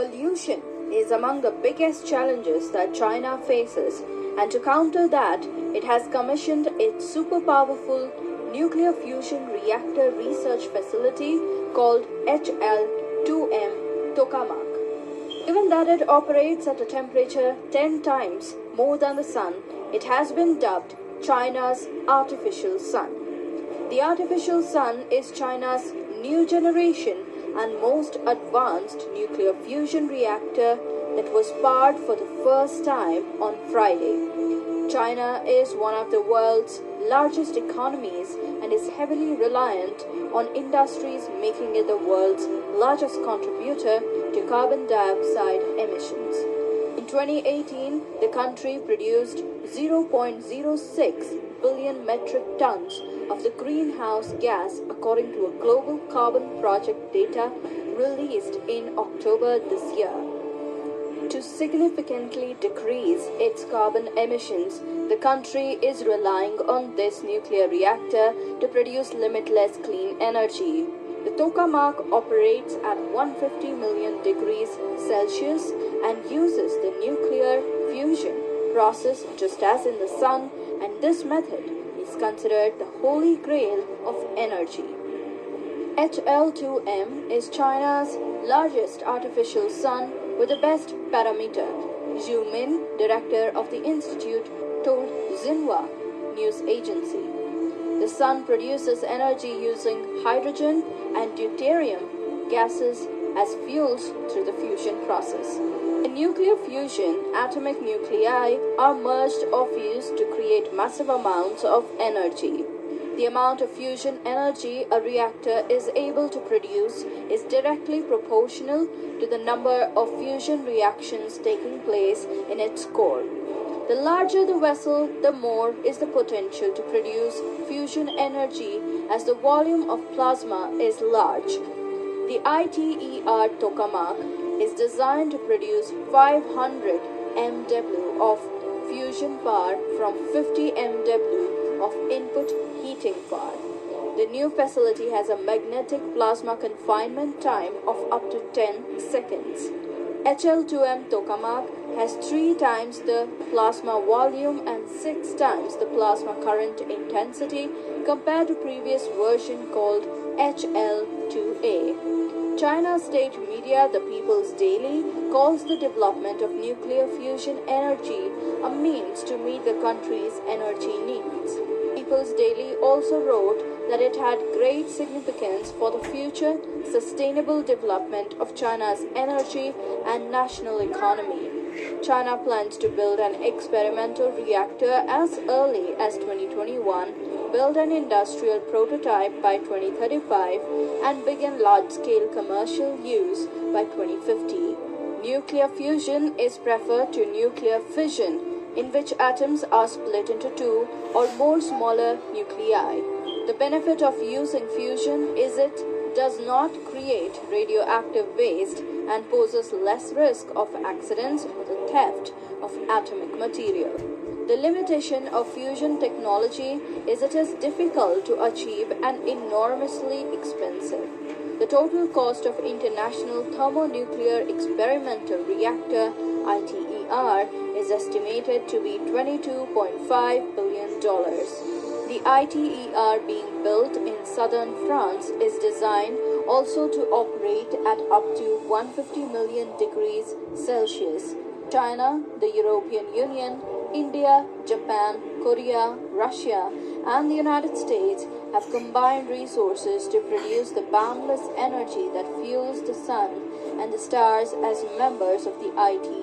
pollution is among the biggest challenges that China faces, and to counter that, it has commissioned its super powerful nuclear fusion reactor research facility called HL2M Tokamak. Given that it operates at a temperature 10 times more than the sun, it has been dubbed China's artificial sun. The artificial sun is China's new generation and most advanced nuclear fusion reactor that was powered for the first time on Friday. China is one of the world's largest economies and is heavily reliant on industries, making it the world's largest contributor to carbon dioxide emissions. In 2018, the country produced 0.06 billion metric tons of the greenhouse gas, according to a global carbon project data released in October this year. To significantly decrease its carbon emissions, the country is relying on this nuclear reactor to produce limitless clean energy. The tokamak operates at 150 million degrees Celsius and uses the nuclear fusion process just as in the sun, and this method is considered the holy grail of energy. HL2M is China's largest artificial sun with the best parameter. Zhu Min, director of the institute, told Xinhua news agency. The sun produces energy using hydrogen and deuterium gases as fuels through the fusion process. In nuclear fusion, atomic nuclei are merged or fused to create massive amounts of energy. The amount of fusion energy a reactor is able to produce is directly proportional to the number of fusion reactions taking place in its core. The larger the vessel, the more is the potential to produce fusion energy as the volume of plasma is large. The ITER tokamak is designed to produce 500 MW of fusion power from 50 MW of input heating power. The new facility has a magnetic plasma confinement time of up to 10 seconds. HL2M tokamak has 3 times the plasma volume and 6 times the plasma current intensity compared to previous version called HL2A. China's state media, the People's Daily, calls the development of nuclear fusion energy a means to meet the country's energy needs. People's Daily also wrote that it had great significance for the future sustainable development of China's energy and national economy. China plans to build an experimental reactor as early as 2021, build an industrial prototype by 2035, and begin large-scale commercial use by 2050. Nuclear fusion is preferred to nuclear fission, in which atoms are split into 2 or more smaller nuclei. The benefit of using fusion is it does not create radioactive waste and poses less risk of accidents or the theft of atomic material. The limitation of fusion technology is it is difficult to achieve and enormously expensive. The total cost of International Thermonuclear Experimental Reactor ITER is estimated to be $22.5 billion. The ITER being built in southern France is designed also to operate at up to 150 million degrees Celsius. China, the European Union, India, Japan, Korea, Russia, and the United States have combined resources to produce the boundless energy that fuels the sun and the stars as members of the ITER.